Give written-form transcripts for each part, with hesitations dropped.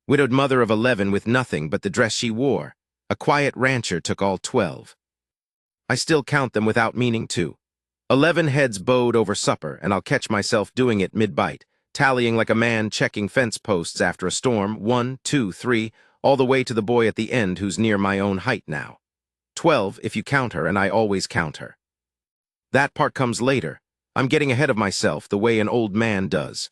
Widowed mother of 11 with nothing but the dress she wore. A quiet rancher took all 12. I still count them without meaning to. 11 heads bowed over supper, and I'll catch myself doing it mid-bite, tallying like a man checking fence posts after a storm, 1, 2, 3, all the way to the boy at the end who's near my own height now. 12 if you count her, and I always count her. That part comes later. I'm getting ahead of myself the way an old man does.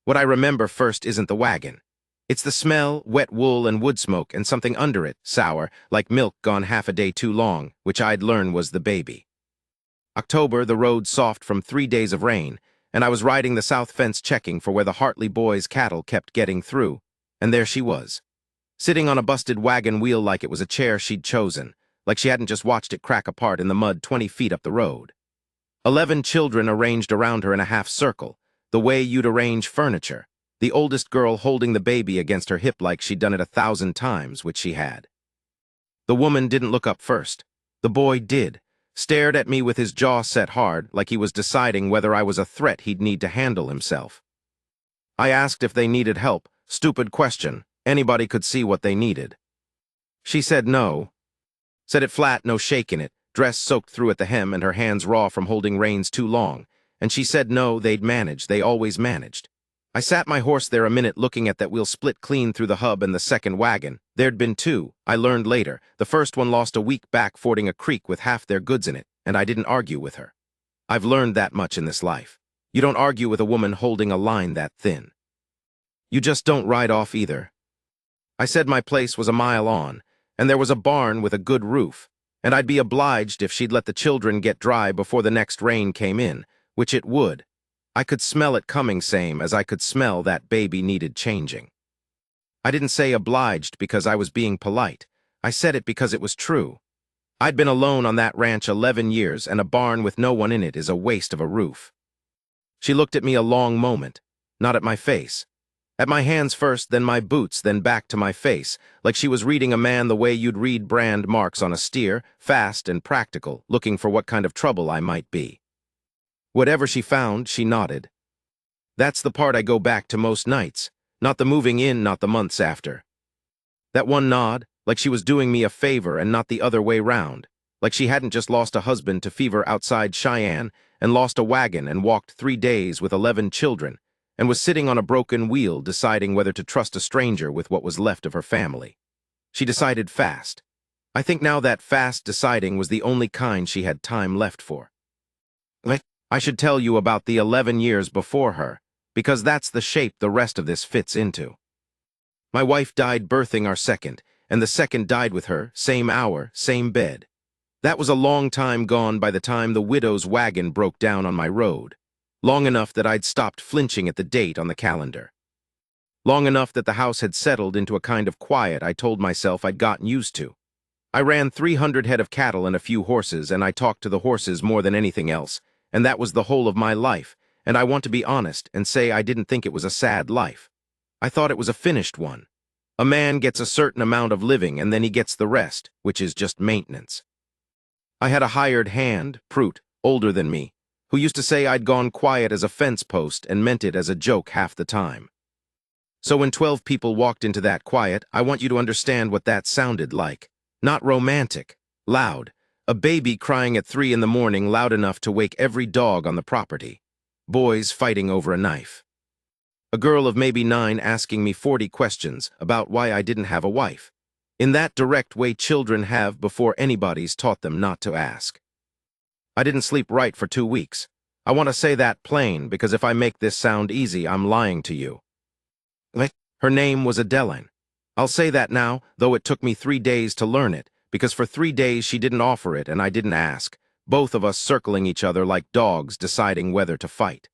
What I remember first isn't the wagon. It's the smell, wet wool and wood smoke, and something under it, sour, like milk gone half a day too long, which I'd learned was the baby. October, the road soft from 3 days of rain, and I was riding the south fence checking for where the Hartley boys' cattle kept getting through, and there she was, sitting on a busted wagon wheel like it was a chair she'd chosen, like she hadn't just watched it crack apart in the mud 20 feet up the road. 11 children arranged around her in a half circle, the way you'd arrange furniture, the oldest girl holding the baby against her hip like she'd done it 1,000 times, which she had. The woman didn't look up first. The boy did, stared at me with his jaw set hard, like he was deciding whether I was a threat he'd need to handle himself. I asked if they needed help. Stupid question. Anybody could see what they needed. She said no. Said it flat, no shake in it, dress soaked through at the hem and her hands raw from holding reins too long. And she said no, they'd manage, they always managed. I sat my horse there a minute looking at that wheel split clean through the hub and the second wagon. There'd been 2, I learned later. The first one lost a week back fording a creek with half their goods in it, and I didn't argue with her. I've learned that much in this life. You don't argue with a woman holding a line that thin. You just don't ride off either. I said my place was a mile on, and there was a barn with a good roof, and I'd be obliged if she'd let the children get dry before the next rain came in, which it would. I could smell it coming same as I could smell that baby needed changing. I didn't say obliged because I was being polite. I said it because it was true. I'd been alone on that ranch 11 years, and a barn with no one in it is a waste of a roof. She looked at me a long moment, not at my face. At my hands first, then my boots, then back to my face, like she was reading a man the way you'd read brand marks on a steer, fast and practical, looking for what kind of trouble I might be. Whatever she found, she nodded. That's the part I go back to most nights, not the moving in, not the months after. That one nod, like she was doing me a favor and not the other way round, like she hadn't just lost a husband to fever outside Cheyenne and lost a wagon and walked 3 days with 11 children and was sitting on a broken wheel deciding whether to trust a stranger with what was left of her family. She decided fast. I think now that fast deciding was the only kind she had time left for. I should tell you about the 11 years before her, because that's the shape the rest of this fits into. My wife died birthing our second, and the second died with her, same hour, same bed. That was a long time gone by the time the widow's wagon broke down on my road. Long enough that I'd stopped flinching at the date on the calendar. Long enough that the house had settled into a kind of quiet I told myself I'd gotten used to. I ran 300 head of cattle and a few horses, and I talked to the horses more than anything else, and that was the whole of my life, and I want to be honest and say I didn't think it was a sad life. I thought it was a finished one. A man gets a certain amount of living and then he gets the rest, which is just maintenance. I had a hired hand, Prout, older than me, who used to say I'd gone quiet as a fence post and meant it as a joke half the time. So when 12 people walked into that quiet, I want you to understand what that sounded like. Not romantic, loud. A baby crying at 3 in the morning loud enough to wake every dog on the property. Boys fighting over a knife. A girl of maybe 9 asking me 40 questions about why I didn't have a wife. In that direct way children have before anybody's taught them not to ask. I didn't sleep right for 2 weeks. I want to say that plain because if I make this sound easy, I'm lying to you. Her name was Adeline. I'll say that now, though it took me 3 days to learn it, because for 3 days she didn't offer it and I didn't ask, both of us circling each other like dogs deciding whether to fight.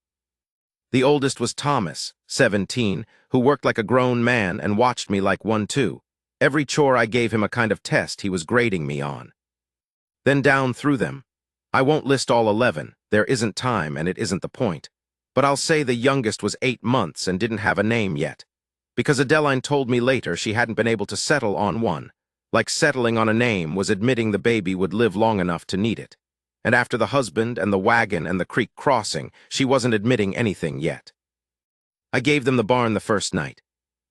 The oldest was Thomas, 17, who worked like a grown man and watched me like one too. Every chore I gave him a kind of test he was grading me on. Then down through them. I won't list all 11, there isn't time and it isn't the point. But I'll say the youngest was 8 months and didn't have a name yet. Because Adeline told me later she hadn't been able to settle on one. Like settling on a name was admitting the baby would live long enough to need it. And after the husband and the wagon and the creek crossing, she wasn't admitting anything yet. I gave them the barn the first night.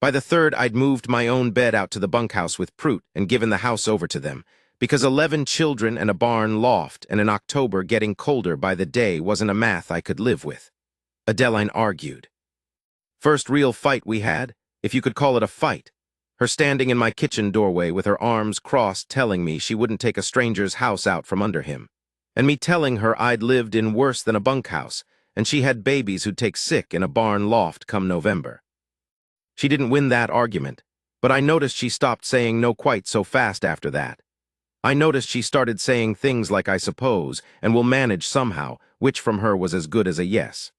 By the third, I'd moved my own bed out to the bunkhouse with Prout and given the house over to them, because 11 children and a barn loft and in October getting colder by the day wasn't a math I could live with. Adeline argued. First real fight we had, if you could call it a fight. Her standing in my kitchen doorway with her arms crossed telling me she wouldn't take a stranger's house out from under him. And me telling her I'd lived in worse than a bunkhouse, and she had babies who'd take sick in a barn loft come November. She didn't win that argument, but I noticed she stopped saying no quite so fast after that. I noticed she started saying things like I suppose and will manage somehow, which from her was as good as a yes.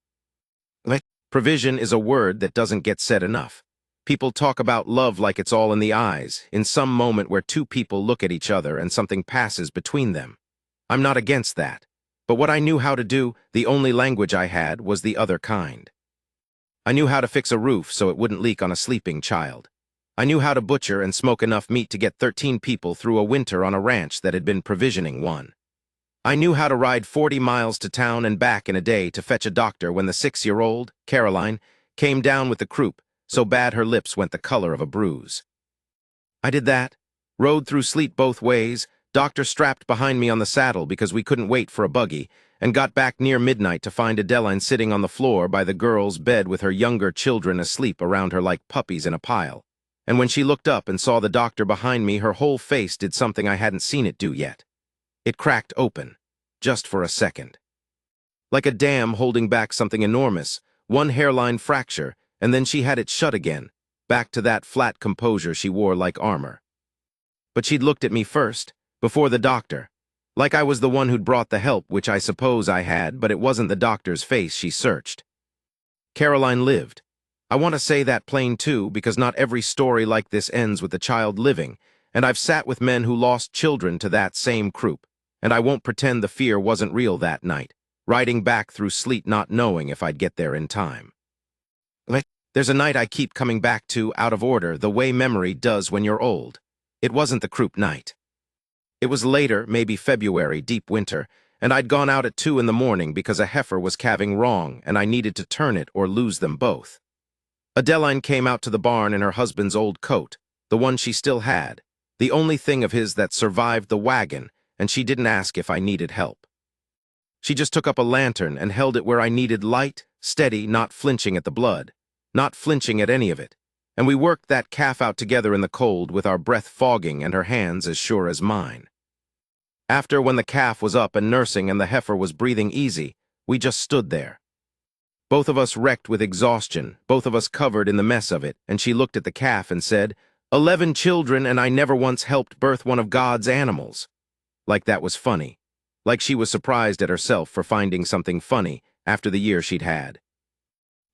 Provision is a word that doesn't get said enough. People talk about love like it's all in the eyes, in some moment where two people look at each other and something passes between them. I'm not against that, but what I knew how to do, the only language I had, was the other kind. I knew how to fix a roof so it wouldn't leak on a sleeping child. I knew how to butcher and smoke enough meat to get 13 people through a winter on a ranch that had been provisioning one. I knew how to ride 40 miles to town and back in a day to fetch a doctor when the 6-year-old, Caroline, came down with the croup, so bad her lips went the color of a bruise. I did that, rode through sleet both ways, doctor strapped behind me on the saddle because we couldn't wait for a buggy, and got back near midnight to find Adeline sitting on the floor by the girl's bed with her younger children asleep around her like puppies in a pile. And when she looked up and saw the doctor behind me, her whole face did something I hadn't seen it do yet. It cracked open, just for a second. Like a dam holding back something enormous, one hairline fracture, and then she had it shut again, back to that flat composure she wore like armor. But she'd looked at me first, before the doctor, like I was the one who'd brought the help, which I suppose I had, but it wasn't the doctor's face she searched. Caroline lived. I want to say that plain too, because not every story like this ends with the child living, and I've sat with men who lost children to that same croup, and I won't pretend the fear wasn't real that night, riding back through sleet not knowing if I'd get there in time. There's a night I keep coming back to out of order, the way memory does when you're old. It wasn't the croup night. It was later, maybe February, deep winter, and I'd gone out at 2 in the morning because a heifer was calving wrong and I needed to turn it or lose them both. Adeline came out to the barn in her husband's old coat, the one she still had, the only thing of his that survived the wagon, and she didn't ask if I needed help. She just took up a lantern and held it where I needed light, steady, not flinching at the blood, not flinching at any of it, and we worked that calf out together in the cold with our breath fogging and her hands as sure as mine. After, when the calf was up and nursing and the heifer was breathing easy, we just stood there. Both of us wrecked with exhaustion, both of us covered in the mess of it, and she looked at the calf and said, 11 children and I never once helped birth one of God's animals. Like that was funny. Like she was surprised at herself for finding something funny after the year she'd had.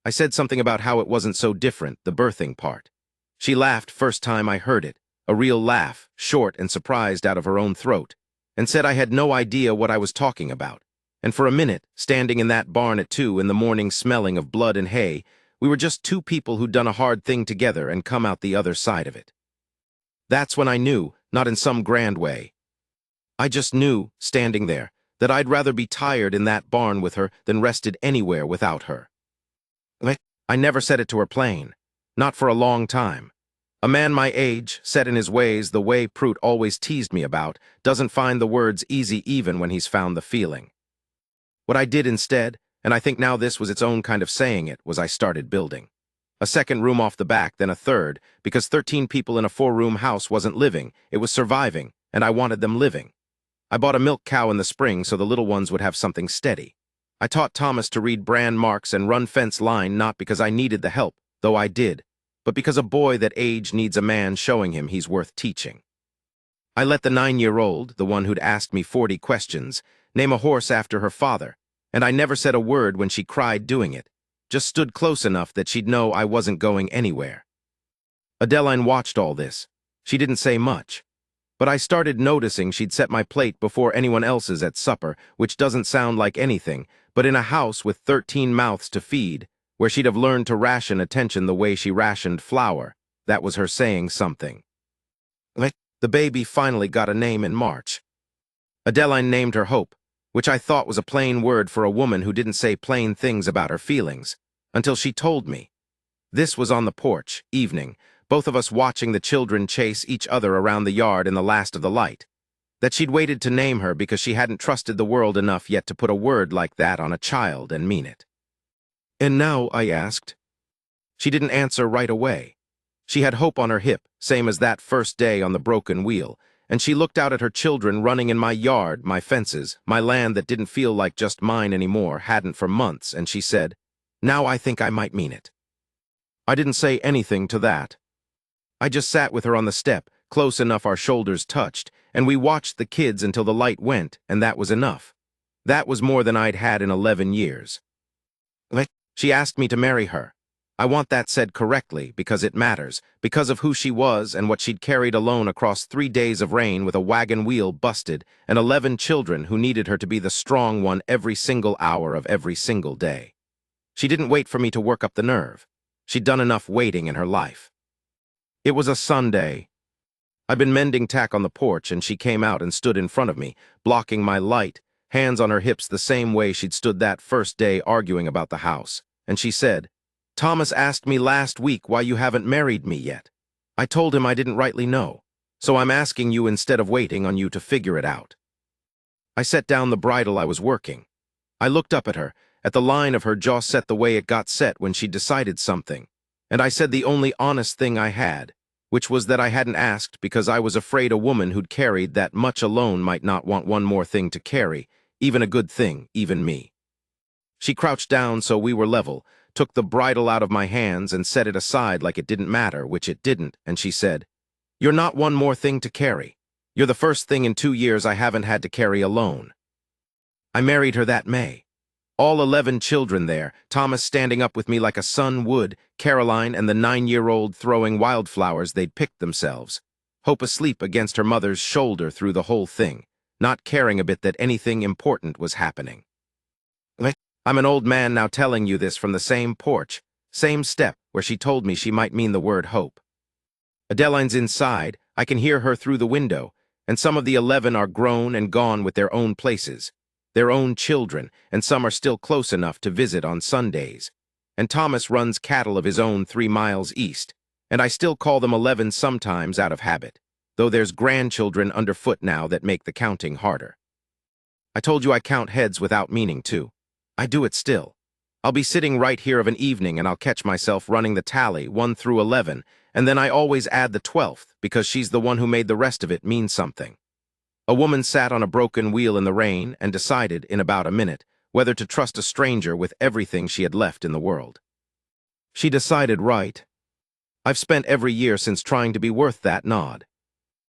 I said something about how it wasn't so different, the birthing part. She laughed first time I heard it, a real laugh, short and surprised out of her own throat, and said I had no idea what I was talking about. And for a minute, standing in that barn at 2 in the morning smelling of blood and hay, we were just two people who'd done a hard thing together and come out the other side of it. That's when I knew, not in some grand way. I just knew, standing there, that I'd rather be tired in that barn with her than rested anywhere without her. I never said it to her plain, not for a long time. A man my age, set in his ways the way Prout always teased me about, doesn't find the words easy even when he's found the feeling. What I did instead, and I think now this was its own kind of saying it, was I started building. A second room off the back, then a third, because 13 people in a 4-room house wasn't living, it was surviving, and I wanted them living. I bought a milk cow in the spring so the little ones would have something steady. I taught Thomas to read brand marks and run fence line not because I needed the help, though I did, but because a boy that age needs a man showing him he's worth teaching. I let the 9-year-old, the one who'd asked me 40 questions, name a horse after her father, and I never said a word when she cried doing it, just stood close enough that she'd know I wasn't going anywhere. Adeline watched all this. She didn't say much, but I started noticing she'd set my plate before anyone else's at supper, which doesn't sound like anything, but in a house with 13 mouths to feed, where she'd have learned to ration attention the way she rationed flour, that was her saying something. The baby finally got a name in March. Adeline named her Hope, which I thought was a plain word for a woman who didn't say plain things about her feelings, until she told me. This was on the porch, evening, both of us watching the children chase each other around the yard in the last of the light. That she'd waited to name her because she hadn't trusted the world enough yet to put a word like that on a child and mean it. "And now?" I asked. She didn't answer right away. She had hope on her hip, same as that first day on the broken wheel, and she looked out at her children running in my yard, my fences, my land that didn't feel like just mine anymore, hadn't for months, and she said, "Now I think I might mean it." I didn't say anything to that. I just sat with her on the step, close enough our shoulders touched, and we watched the kids until the light went, and that was enough. That was more than I'd had in 11 years. She asked me to marry her. I want that said correctly, because it matters, because of who she was and what she'd carried alone across 3 days of rain with a wagon wheel busted and 11 children who needed her to be the strong one every single hour of every single day. She didn't wait for me to work up the nerve. She'd done enough waiting in her life. It was a Sunday. I'd been mending tack on the porch, and she came out and stood in front of me, blocking my light, hands on her hips the same way she'd stood that first day arguing about the house. And she said, "Thomas asked me last week why you haven't married me yet. I told him I didn't rightly know, so I'm asking you instead of waiting on you to figure it out." I set down the bridle I was working. I looked up at her, at the line of her jaw set the way it got set when she decided something, and I said the only honest thing I had, which was that I hadn't asked because I was afraid a woman who'd carried that much alone might not want one more thing to carry, even a good thing, even me. She crouched down so we were level, took the bridle out of my hands and set it aside like it didn't matter, which it didn't, and she said, "You're not one more thing to carry. You're the first thing in 2 years I haven't had to carry alone." I married her that May. All 11 children there, Thomas standing up with me like a son would, Caroline and the 9-year-old throwing wildflowers they'd picked themselves, Hope asleep against her mother's shoulder through the whole thing, not caring a bit that anything important was happening. I'm an old man now telling you this from the same porch, same step where she told me she might mean the word hope. Adeline's inside, I can hear her through the window, and some of the 11 are grown and gone with their own places, their own children, and some are still close enough to visit on Sundays. And Thomas runs cattle of his own 3 miles east, and I still call them 11 sometimes out of habit, though there's grandchildren underfoot now that make the counting harder. I told you I count heads without meaning to. I do it still. I'll be sitting right here of an evening and I'll catch myself running the tally 1 through 11, and then I always add the 12th because she's the one who made the rest of it mean something. A woman sat on a broken wheel in the rain and decided, in about a minute, whether to trust a stranger with everything she had left in the world. She decided right. I've spent every year since trying to be worth that nod.